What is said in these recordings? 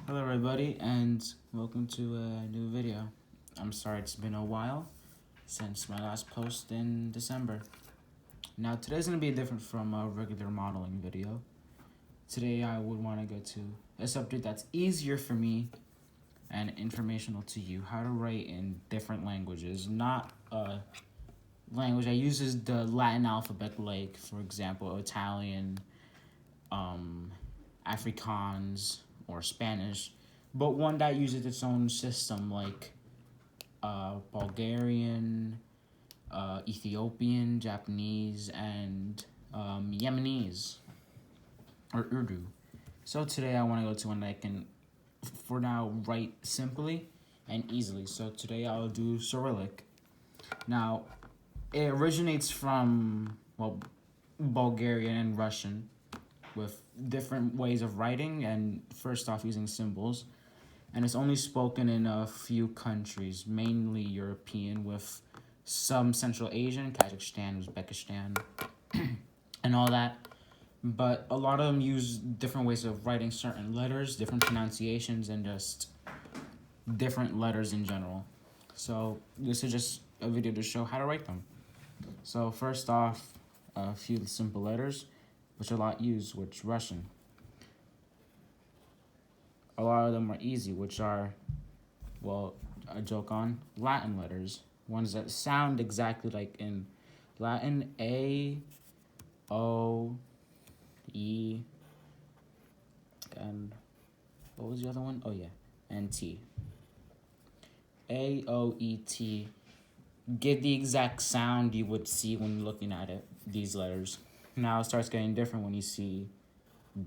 Hello everybody and welcome to a new video. I'm sorry it's been a while since my last post in December. Now today's going to be different from a regular modeling video. Today I would want to go to a subject that's easier for me and informational to you. How to write in different languages, not a language that uses the Latin alphabet like, for example, Italian, Afrikaans, or Spanish, but one that uses its own system like Bulgarian, Ethiopian, Japanese, and Yemenese, or Urdu. So today I want to go to one that I can, for now, write simply and easily. So today I'll do Cyrillic. Now, it originates from, Bulgarian and Russian, with different ways of writing, and first off using symbols, and it's only spoken in a few countries, mainly European, with some Central Asian, Kazakhstan, Uzbekistan, and all that, but a lot of them use different ways of writing certain letters, different pronunciations, and just different letters in general. So this is just a video to show how to write them. So first off, a few simple letters, which a lot use, which Russian. A lot of them are easy, which are, a joke on Latin letters. Ones that sound exactly like in Latin: A, O, E, and what was the other one? Oh yeah, and T. A, O, E, T. Give the exact sound you would see when looking at it, these letters. Now it starts getting different when you see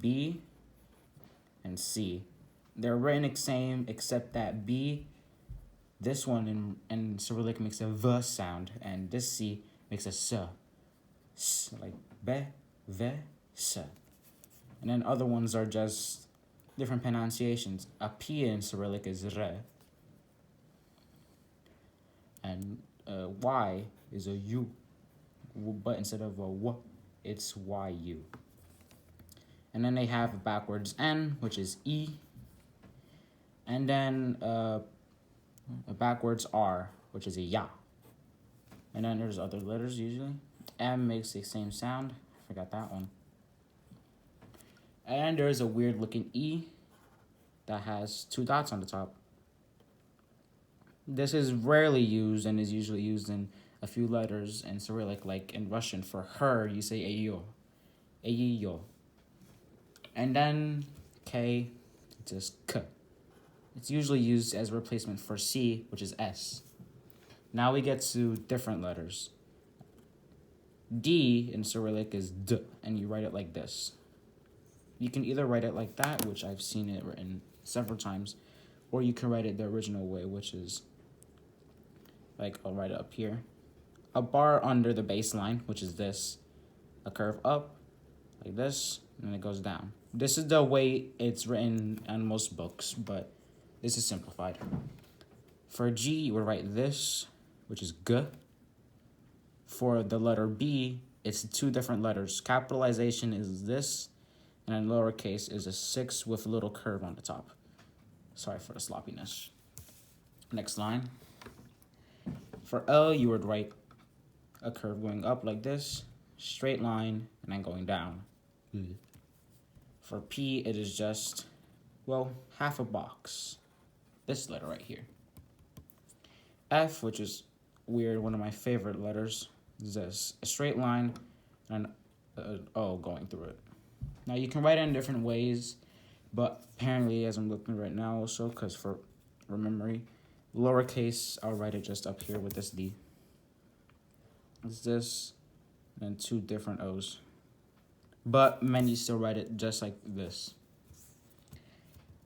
B and C. They're written the same, except that B, this one in Cyrillic makes a V sound, and this C makes a S, like be, ve, S. And then other ones are just different pronunciations. A P in Cyrillic is re, and Y is a U, but instead of a W, it's YU. And then they have a backwards N, which is E. And then a backwards R, which is a Ya. And then there's other letters usually. M makes the same sound. I forgot that one. And there's a weird looking E that has two dots on the top. This is rarely used and is usually used in a few letters in Cyrillic, like in Russian. For her, you say Ayo. Ayo. And then K, it's just K. It's usually used as a replacement for C, which is S. Now we get to different letters. D in Cyrillic is D, and you write it like this. You can either write it like that, which I've seen it written several times, or you can write it the original way, which is, like, I'll write it up here. A bar under the baseline, which is this. A curve up, like this, and then it goes down. This is the way it's written on most books, but this is simplified. For G, you would write this, which is G. For the letter B, it's two different letters. Capitalization is this, and then lowercase is a 6 with a little curve on the top. Sorry for the sloppiness. Next line. For L, you would write a curve going up like this, straight line, and then going down. For P, it is just, half a box. This letter right here. F, which is weird, one of my favorite letters, is this, a straight line and an O going through it. Now you can write it in different ways, but apparently, as I'm looking right now also, because for memory, lowercase, I'll write it just up here with this D. It's this, and two different O's. But many still write it just like this.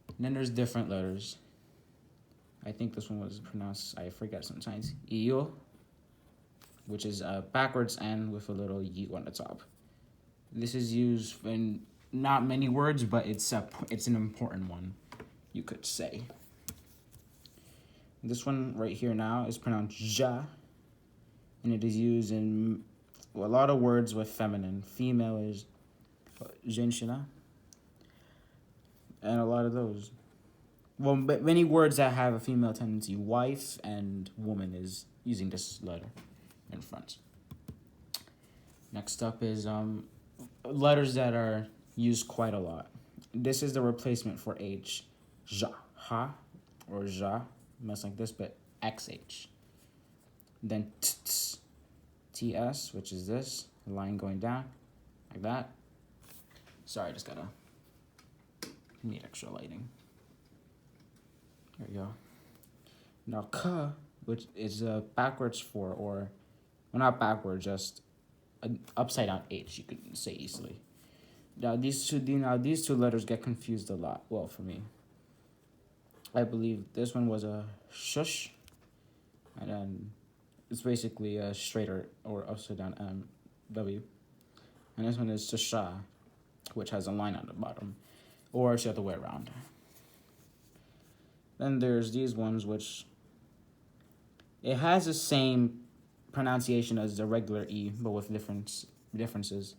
And then there's different letters. I think this one was pronounced, I forget sometimes, Iyo, which is a backwards N with a little U on the top. This is used in not many words, but it's an important one, you could say. This one right here now is pronounced Ja, and it is used in a lot of words with feminine. Female is женщина, and a lot of those. Well, but many words that have a female tendency, wife and woman, is using this letter in front. Next up is letters that are used quite a lot. This is the replacement for H. Ja, ha, or ja, mess like this, but XH. Then TS, which is this, line going down, like that. Sorry, I just gotta need extra lighting. There we go. Now K, which is backwards for, or, well, not backwards, just an upside down H, you could say easily. Now these two letters get confused a lot. Well, for me, I believe this one was a shush, and then it's basically a straighter or upside down W, and this one is shasha, which has a line on the bottom, or it's the other way around. Then there's these ones which it has the same pronunciation as the regular E, but with differences.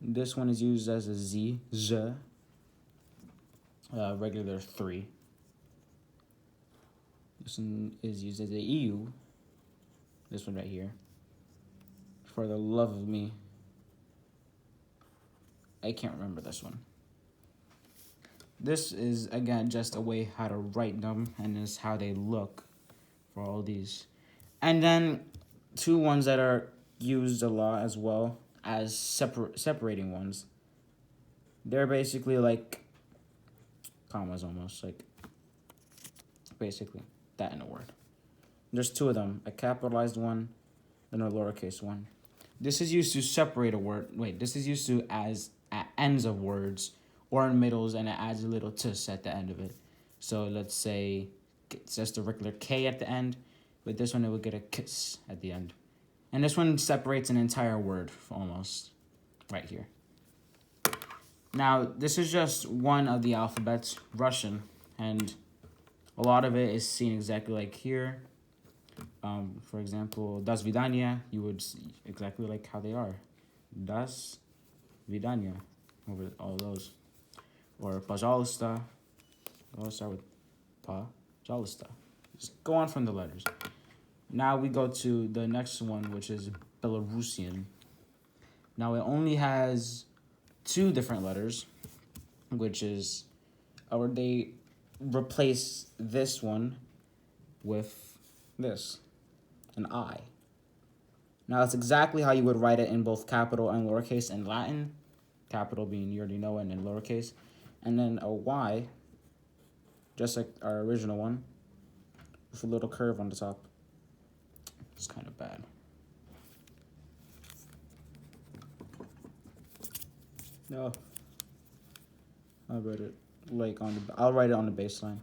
This one is used as a Z, Z, regular 3. This one is used as a EU, this one right here. For the love of me, I can't remember this one. This is, again, just a way how to write them, and is how they look for all these. And then two ones that are used a lot as well as separating ones. They're basically like commas almost, like basically that in a word. There's two of them, a capitalized one and a lowercase one. This is used to separate a word. This is used to as at ends of words or in middles, and it adds a little tus at the end of it. So let's say it's just a regular K at the end. With this one, it would get a kiss at the end. And this one separates an entire word almost right here. Now, this is just one of the alphabets, Russian, and a lot of it is seen exactly like here. For example, das vidania, you would see exactly like how they are. Das vidania, over all those. Or pожалуйста, I'll start with pожалуйста. Just go on from the letters. Now we go to the next one, which is Belarusian. Now it only has 2 different letters, which is, or they replace this one with this, an I. Now that's exactly how you would write it in both capital and lowercase in Latin. Capital being, you already know, and in lowercase. And then a Y, just like our original one, with a little curve on the top. It's kind of bad. No. I'll write it like I'll write it on the baseline.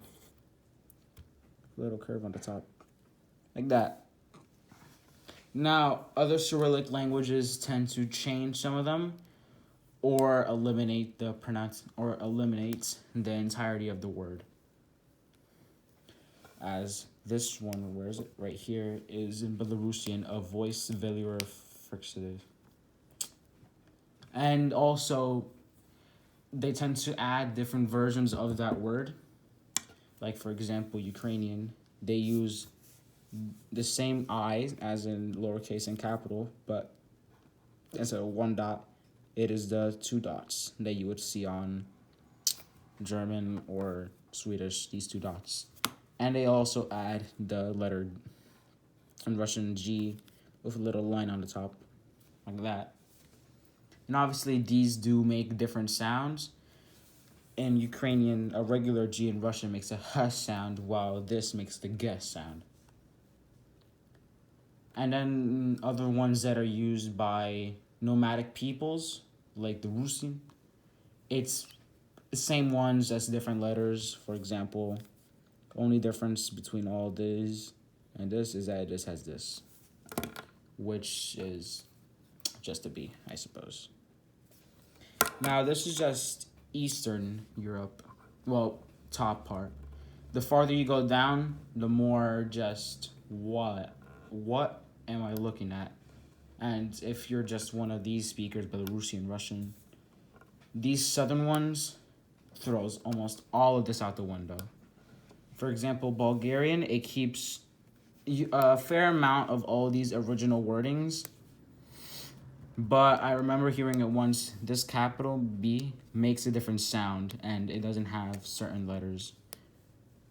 Little curve on the top. Like that. Now, other Cyrillic languages tend to change some of them or eliminate the the entirety of the word. As this one, where is it? Right here, is in Belarusian, a voice velar fixative. And also, they tend to add different versions of that word. Like, for example, Ukrainian, they use the same I as in lowercase and capital, but instead of 1 dot, it is the 2 dots that you would see on German or Swedish, these 2 dots. And they also add the letter in Russian G with a little line on the top, like that. And obviously these do make different sounds. In Ukrainian, a regular G in Russian makes a H sound, while this makes the G sound. And then other ones that are used by nomadic peoples, like the Rusin, it's the same ones as different letters. For example, only difference between all this and this is that it just has this, which is just a B, I suppose. Now, this is just Eastern Europe, well, top part. The farther you go down, the more just what am I looking at? And if you're just one of these speakers, Belarusian, Russian, these southern ones throws almost all of this out the window. For example, Bulgarian, it keeps a fair amount of all these original wordings. But I remember hearing it once, this capital B makes a different sound and it doesn't have certain letters.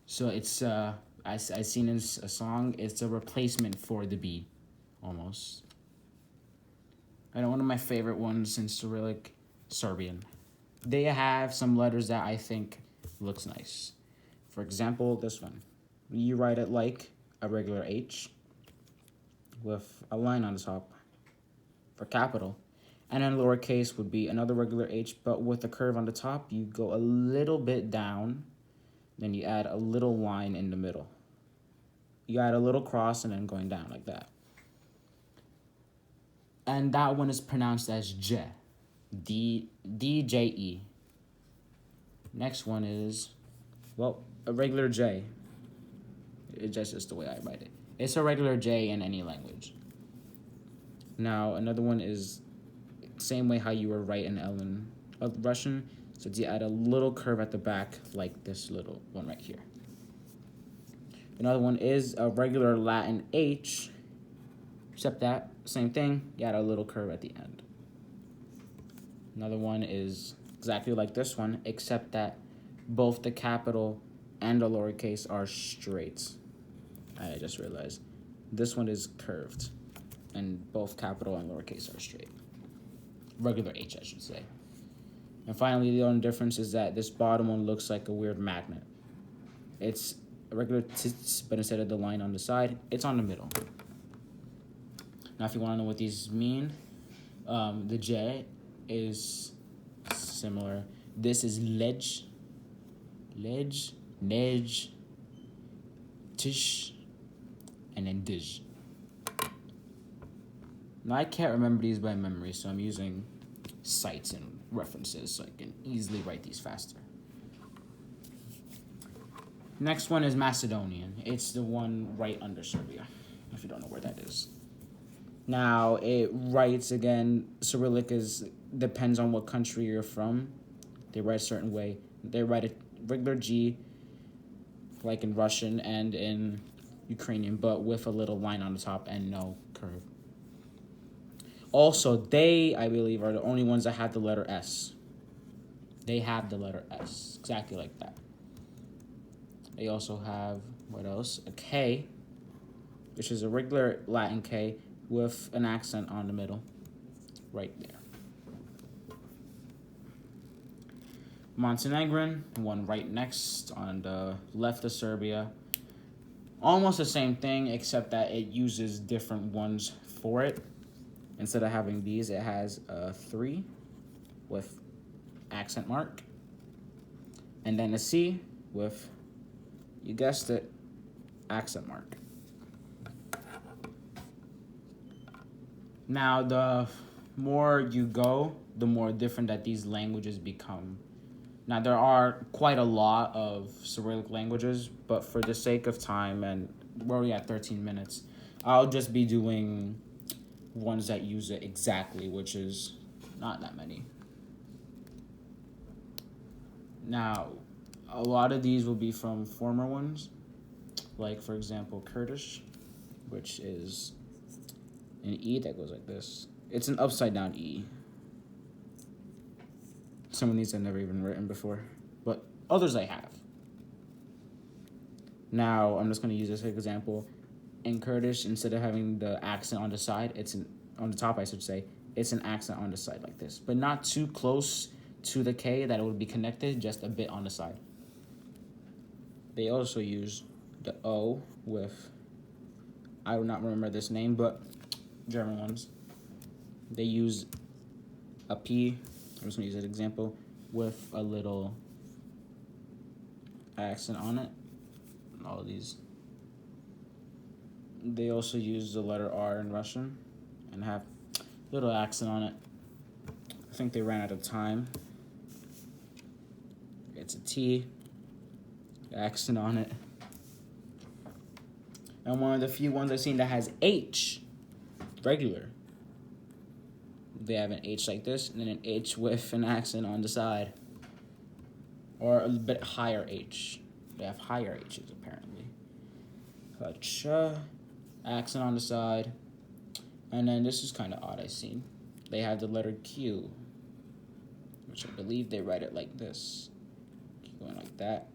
So it's, I seen in a song, it's a replacement for the B, almost. And one of my favorite ones in Cyrillic, Serbian. They have some letters that I think looks nice. For example, this one. You write it like a regular H with a line on the top for capital. And then lowercase would be another regular H, but with a curve on the top, you go a little bit down, then you add a little line in the middle. You add a little cross and then going down like that. And that one is pronounced as J. D-J-E. Next one is, well, a regular J. It's just the way I write it. It's a regular J in any language. Now, another one is same way how you would write an L in Russian. So you add a little curve at the back, like this little one right here. Another one is a regular Latin H, except that, same thing, you add a little curve at the end. Another one is exactly like this one, except that both the capital and the lowercase are straight. I just realized. This one is curved, and both capital and lowercase are straight. Regular H, I should say. And finally, the only difference is that this bottom one looks like a weird magnet. It's a regular tits, but instead of the line on the side, it's on the middle. Now, if you want to know what these mean, the J is similar. This is ledge, nej, tish, and then dij. Now, I can't remember these by memory, so I'm using sites and references so I can easily write these faster. Next one is Macedonian. It's the one right under Serbia, if you don't know where that is. Now, it writes, again, Cyrillic depends on what country you're from. They write a certain way. They write a regular G, like in Russian and in Ukrainian, but with a little line on the top and no curve. Also, they, I believe, are the only ones that have the letter S. They have the letter S, exactly like that. They also have, what else? A K, which is a regular Latin K with an accent on the middle, right there. Montenegrin, one right next on the left of Serbia. Almost the same thing, except that it uses different ones for it. Instead of having these, it has a 3 with accent mark. And then a C with, you guessed it, accent mark. Now, the more you go, the more different that these languages become. Now, there are quite a lot of Cyrillic languages, but for the sake of time, and we're already at 13 minutes, I'll just be doing ones that use it exactly, which is not that many. Now, a lot of these will be from former ones, like, for example, Kurdish, which is an E that goes like this. It's an upside-down E. Some of these I've never even written before, but others I have. Now, I'm just going to use this as an example. In Kurdish, instead of having the accent on the side, on the top, I should say, it's an accent on the side like this, but not too close to the K that it would be connected, just a bit on the side. They also use the O with, I will not remember this name, but German ones. They use a P, I'm just going to use an example, with a little accent on it. All of these. They also use the letter R in Russian and have a little accent on it. I think they ran out of time. It's a T, accent on it. And one of the few ones I've seen that has H, regular. They have an H like this, and then an H with an accent on the side. or a bit higher H. They have higher H's apparently. Ch, accent on the side, and then this is kind of odd. I've seen they have the letter Q, which I believe they write it like this, going like that,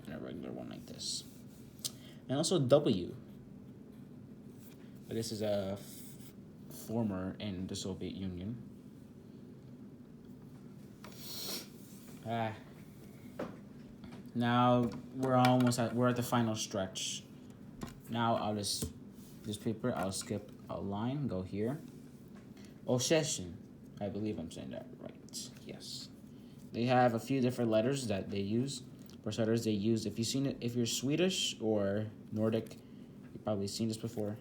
and a regular one like this, and also W. But this is a former in the Soviet Union. Now we're at the final stretch. Now this paper, I'll skip a line, go here. Ossetian, I believe I'm saying that right. Yes, they have a few different letters that they use. For starters, they use, if you're Swedish or Nordic, you've probably seen this before.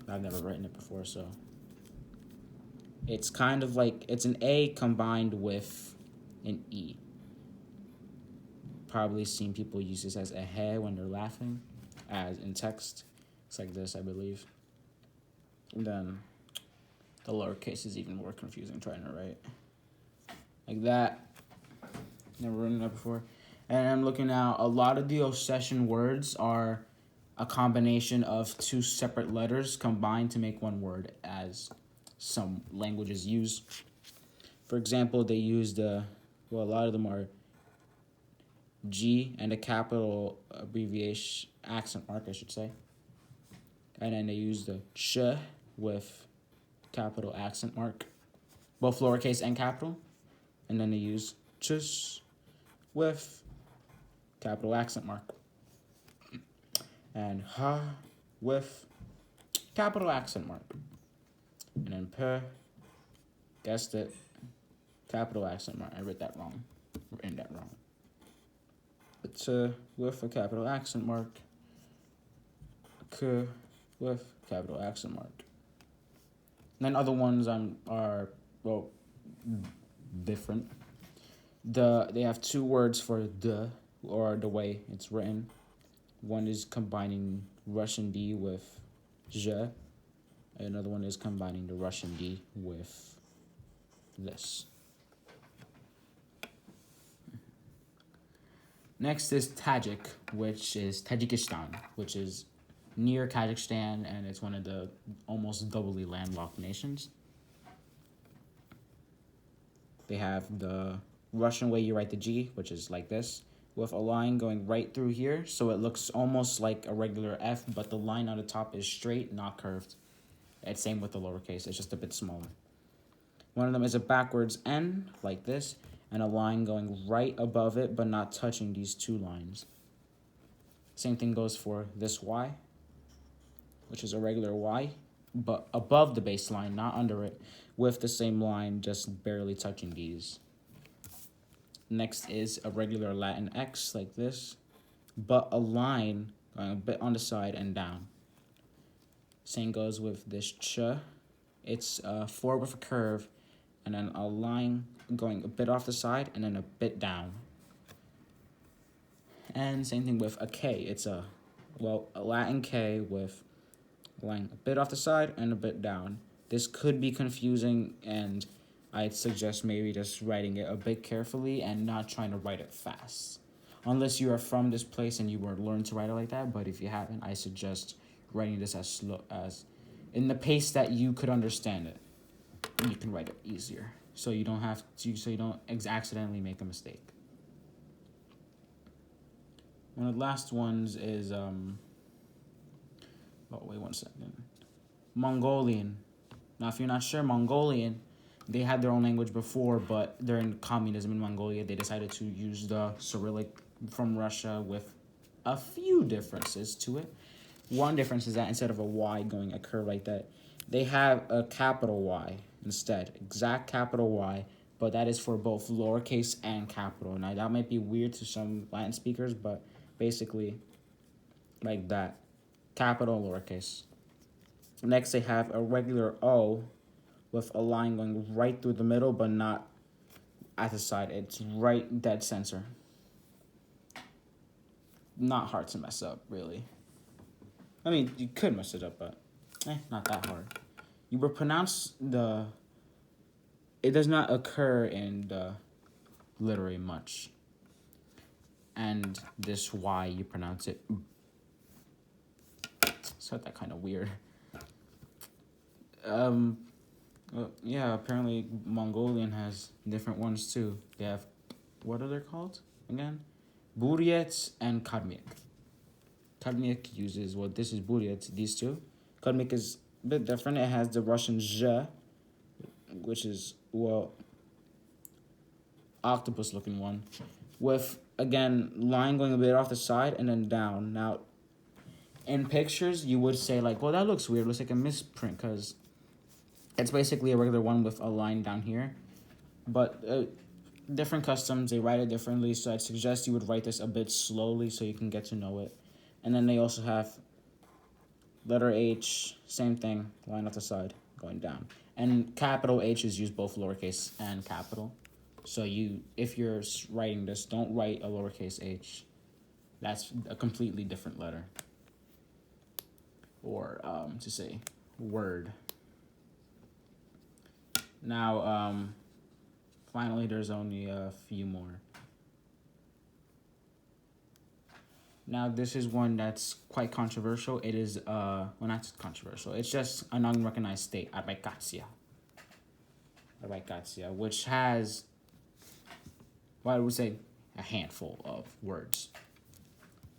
I've never written it before, so it's kind of like it's an A combined with an E. Probably seen people use this as a he when they're laughing, as in text. It's like this, I believe. And then the lowercase is even more confusing trying to write. Like that. Never written that before. And I'm looking now, a lot of the Ossetian words are a combination of two separate letters combined to make one word, as some languages use. For example, they use a lot of them are G and a capital abbreviation, accent mark, I should say. And then they use the ch with capital accent mark, both lowercase and capital. And then they use chus with capital accent mark. And ha with capital accent mark. And then p, guessed it, capital accent mark. I read that wrong. Written that wrong. T with a capital accent mark. K with capital accent mark. And then other ones are different. They have two words for the, or the way it's written. One is combining Russian D with je. Another one is combining the Russian D with this. Next is Tajik, which is Tajikistan, which is near Kazakhstan, and it's one of the almost doubly landlocked nations. They have the Russian way you write the G, which is like this, with a line going right through here, so it looks almost like a regular F, but the line on the top is straight, not curved. It's same with the lowercase, it's just a bit smaller. One of them is a backwards N, like this, and a line going right above it, but not touching these two lines. Same thing goes for this Y, which is a regular Y, but above the baseline, not under it, with the same line, just barely touching these. Next is a regular Latin X, like this, but a line going a bit on the side and down. Same goes with this ch. It's forward with a curve, and then a line going a bit off the side, and then a bit down. And same thing with a K. It's a Latin K with a line a bit off the side and a bit down. This could be confusing, and I'd suggest maybe just writing it a bit carefully and not trying to write it fast. Unless you are from this place and you were learned to write it like that, but if you haven't, I suggest writing this as slow as in the pace that you could understand it. And you can write it easier, so you don't accidentally make a mistake. One of the last ones is wait 1 second. Mongolian. Now, if you're not sure, Mongolian, they had their own language before, but during communism in Mongolia, they decided to use the Cyrillic from Russia with a few differences to it. One difference is that instead of a Y going a curve like that, they have a capital Y instead, exact capital Y, but that is for both lowercase and capital. Now, that might be weird to some Latin speakers, but basically like that, capital and lowercase. Next, they have a regular O with a line going right through the middle, but not at the side. It's right dead center. Not hard to mess up, really. I mean, you could mess it up, but not that hard. You will pronounce it does not occur in the literally much. And this Y, you pronounce it. Said that kind of weird. Yeah, apparently Mongolian has different ones too. They have, what are they called again? Buryats and Kadmik. Kadmik uses, well, this is Buryats, these two. Kadmik is a bit different. It has the Russian zh, which is, well, octopus looking one, with, again, line going a bit off the side and then down. Now, in pictures, you would say, like, well, that looks weird. It looks like a misprint because it's basically a regular one with a line down here. But different customs, they write it differently, so I'd suggest you would write this a bit slowly so you can get to know it. And then they also have letter H, same thing, line off the side, going down. And capital H is used both lowercase and capital. So if you're writing this, don't write a lowercase h. That's a completely different letter. Or to say word. Now, finally, there's only a few more. Now, this is one that's quite controversial. It is, well, not controversial. It's just an unrecognized state, Arbakhazian. Arbakhazian, which has, well, I would say, a handful of words.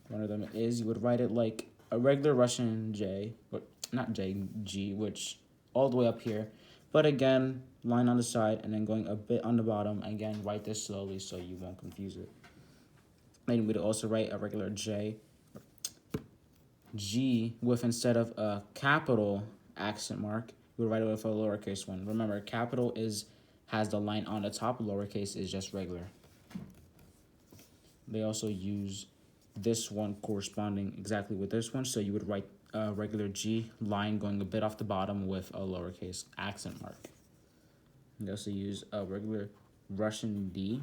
One of them is, you would write it like a regular Russian J, or not J, G, which all the way up here. But again, line on the side and then going a bit on the bottom. Again, write this slowly so you won't confuse it. And we'd also write a regular J, G, with instead of a capital accent mark, we would write it with a lowercase one. Remember, capital has the line on the top, lowercase is just regular. They also use this one corresponding exactly with this one, so you would write a regular G, line going a bit off the bottom with a lowercase accent mark. They also use a regular Russian D,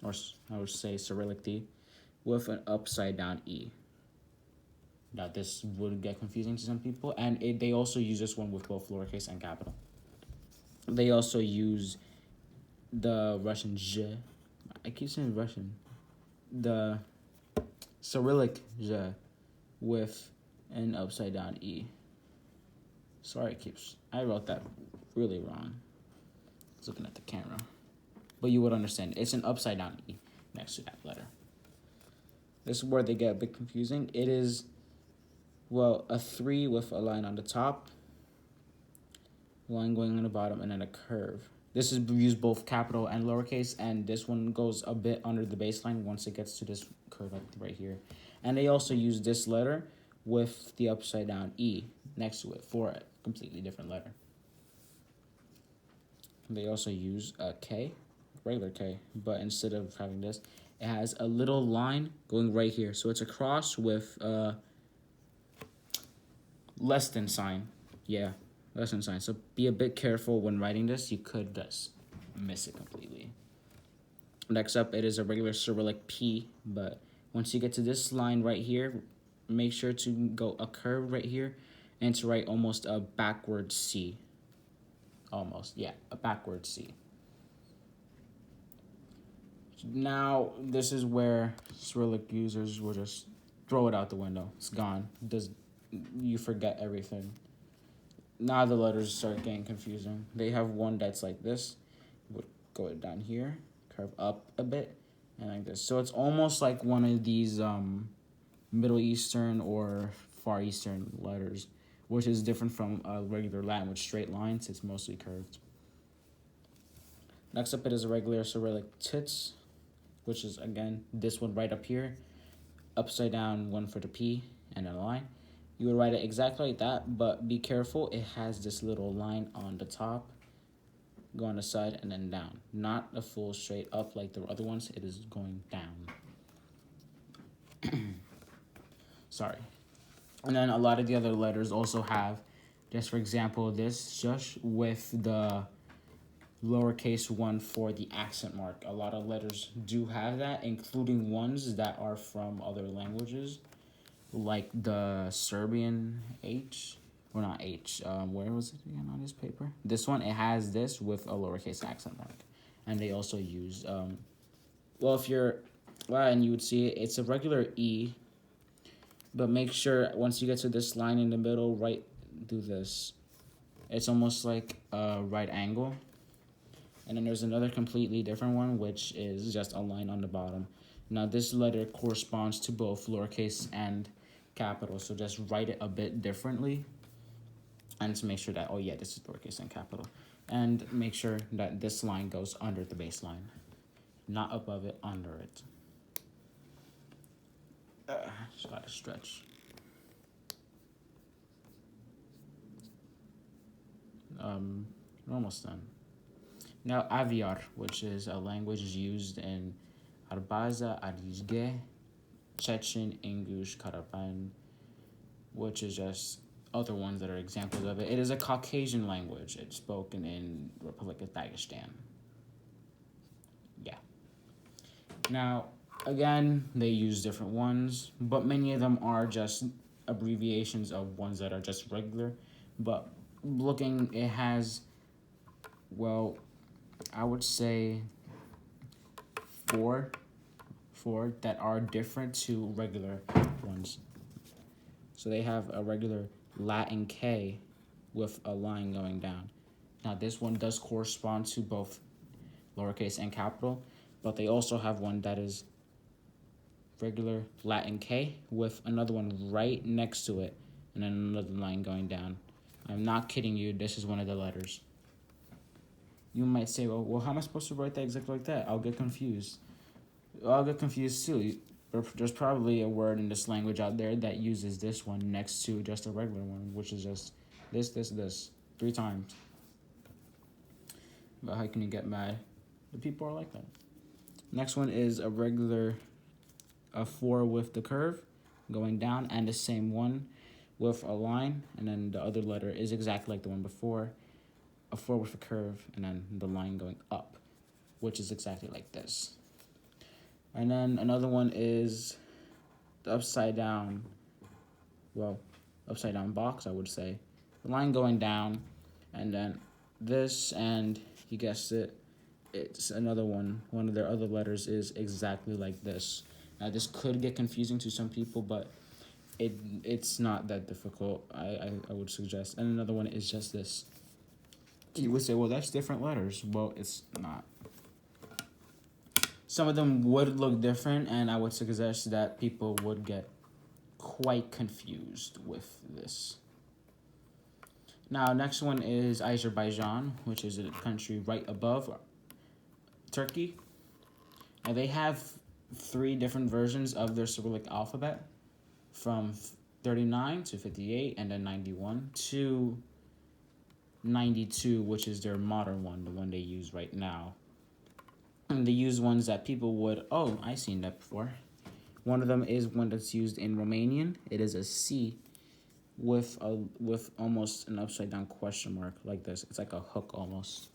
or I would say Cyrillic D, with an upside down E. Now this would get confusing to some people, and they also use this one with both lowercase and capital. They also use the Russian zh. I keep saying Russian. The Cyrillic zh with an upside down E. Sorry, I wrote that really wrong. I was looking at the camera. But you would understand. It's an upside down E next to that letter. This is where they get a bit confusing. It is, well, a 3 with a line on the top, line going on the bottom, and then a curve. This is used both capital and lowercase, and this one goes a bit under the baseline once it gets to this curve right here. And they also use this letter with the upside down E next to it for a completely different letter. They also use a K, regular K, but instead of having this, it has a little line going right here. So it's a cross with a less than sign. Yeah, less than sign. So be a bit careful when writing this. You could just miss it completely. Next up, it is a regular Cyrillic P, but once you get to this line right here, make sure to go a curve right here and to write almost a backward C. Almost, yeah, a backward C. Now, this is where Cyrillic users will just throw it out the window. It's gone. You forget everything. Now the letters start getting confusing. They have one that's like this. Would go down here, curve up a bit, and like this. So it's almost like one of these Middle Eastern or Far Eastern letters, which is different from a regular Latin with straight lines. It's mostly curved. Next up, it is a regular Cyrillic tits, which is, again, this one right up here, upside down one for the P, and then a line. You would write it exactly like that, but be careful. It has this little line on the top, go on the side, and then down. Not a full straight up like the other ones. It is going down. Sorry. And then a lot of the other letters also have, just for example, this just with the lowercase one for the accent mark. A lot of letters do have that, including ones that are from other languages, like the Serbian H, or not H, where was it again on this paper? This one, it has this with a lowercase accent mark. And they also use well, if you're Latin, you would see it. It's a regular E, but make sure once you get to this line in the middle, do this. It's almost like a right angle. And then there's another completely different one, which is just a line on the bottom. Now, this letter corresponds to both lowercase and capital, so just write it a bit differently. And to make sure that, oh yeah, this is lowercase and capital. And make sure that this line goes under the baseline, not above it, under it. Just gotta stretch. We're almost done. Now, Aviar, which is a language used in Arbakhazian, Tajik, Chechen, Ingush, Karabakh, which is just other ones that are examples of it. It is a Caucasian language. It's spoken in Republic of Dagestan. Yeah. Now, again, they use different ones, but many of them are just abbreviations of ones that are just regular. But looking, it has, well, I would say four that are different to regular ones. So they have a regular Latin K with a line going down. Now this one does correspond to both lowercase and capital, but they also have one that is regular Latin K with another one right next to it and then another line going down. I'm not kidding you, this is one of the letters. You might say, well, how am I supposed to write that exactly like that? I'll get confused. I'll get confused too. There's probably a word in this language out there that uses this one next to just a regular one, which is just this 3 times. But how can you get mad? The people are like that. Next one is a 4 with the curve going down, and the same one with a line, and then the other letter is exactly like the one before. A 4 with a curve, and then the line going up, which is exactly like this. And then another one is the upside down box, I would say. The line going down, and then this, and you guessed it, it's another one. One of their other letters is exactly like this. Now, this could get confusing to some people, but it's not that difficult, I would suggest. And another one is just this. You would say, well, that's different letters. Well, it's not. Some of them would look different, and I would suggest that people would get quite confused with this. Now, next one is Azerbaijan, which is a country right above Turkey. Now, they have 3 different versions of their Cyrillic alphabet, from 39 to 58, and then 91 to 92, which is their modern one, the one they use right now. And they use ones that people would, oh, I've seen that before. One of them is one that's used in Romanian. It is a C with almost an upside down question mark like this. It's like a hook almost.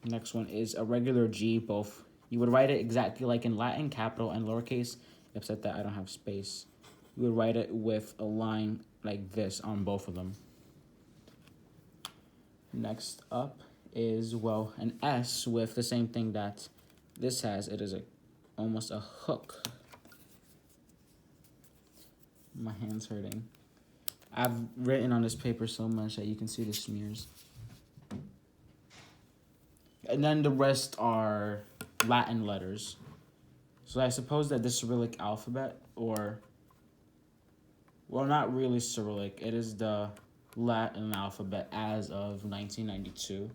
Next one is a regular G, both. You would write it exactly like in Latin, capital and lowercase, except that I don't have space. You would write it with a line like this on both of them. Next up is, well, an S with the same thing that this has. It is almost a hook. My hand's hurting. I've written on this paper so much that you can see the smears. And then the rest are Latin letters. So I suppose that the Cyrillic alphabet, well, not really Cyrillic. It is the Latin alphabet as of 1992.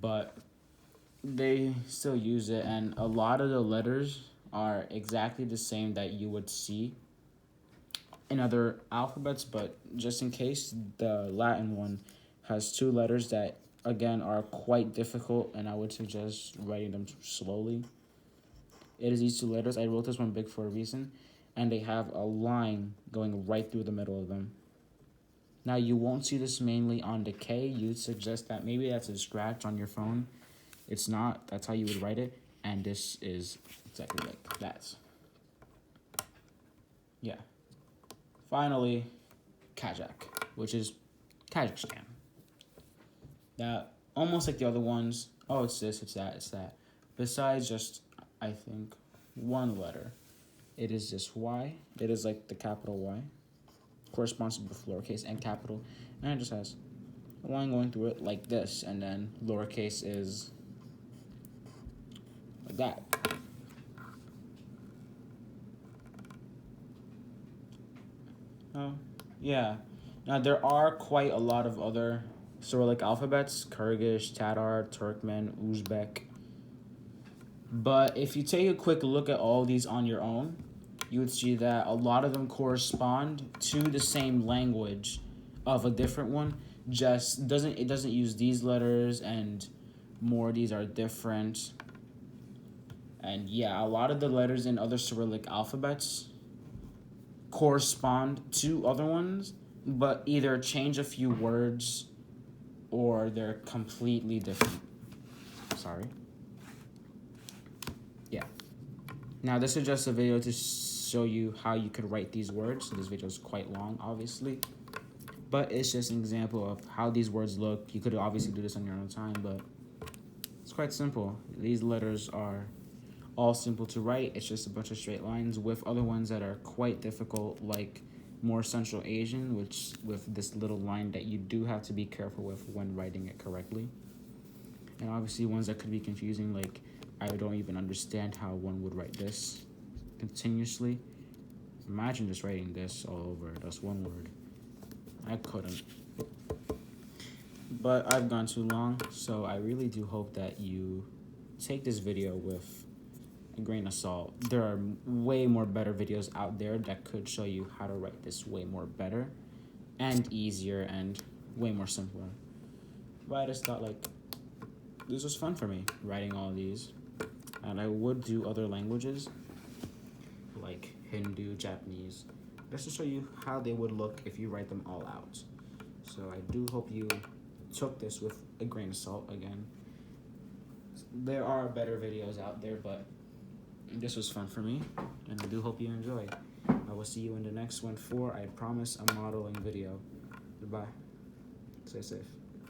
But they still use it, and a lot of the letters are exactly the same that you would see in other alphabets, but just in case, the Latin one has 2 letters that, again, are quite difficult, and I would suggest writing them slowly. It is these 2 letters. I wrote this one big for a reason, and they have a line going right through the middle of them. Now, you won't see this mainly on the K. You'd suggest that maybe that's a scratch on your phone. It's not. That's how you would write it. And this is exactly like that. Yeah. Finally, Kazakh, which is Kazakhstan. Now, almost like the other ones, Oh, it's this, it's that, it's that. Besides just, I think, one letter, it is just Y. It is like the capital Y. Corresponds to both lowercase and capital. And it just has a line going through it like this. And then lowercase is like that. Oh, yeah. Now, there are quite a lot of other Cyrillic alphabets: Kyrgyz, Tatar, Turkmen, Uzbek. But if you take a quick look at all these on your own, you would see that a lot of them correspond to the same language of a different one. Just doesn't use these letters, and more of these are different. And yeah, a lot of the letters in other Cyrillic alphabets correspond to other ones, but either change a few words or they're completely different. Sorry. Yeah. Now, this is just a video to show you how you could write these words. So this video is quite long, obviously. But it's just an example of how these words look. You could obviously do this on your own time, but it's quite simple. These letters are all simple to write. It's just a bunch of straight lines, with other ones that are quite difficult, like more Central Asian, which with this little line that you do have to be careful with when writing it correctly. And obviously ones that could be confusing, like I don't even understand how one would write this continuously. Imagine just writing this all over. That's one word. I couldn't. But I've gone too long, so I really do hope that you take this video with a grain of salt. There are way more better videos out there that could show you how to write this way more better and easier and way more simpler. But I just thought, like, this was fun for me, writing all these. And I would do other languages, like Hindu, Japanese, just to show you how they would look if you write them all out. So I do hope you took this with a grain of salt again. There are better videos out there, but this was fun for me, and I do hope you enjoy. I will see you in the next one for, I promise, a modeling video. Goodbye. Stay safe.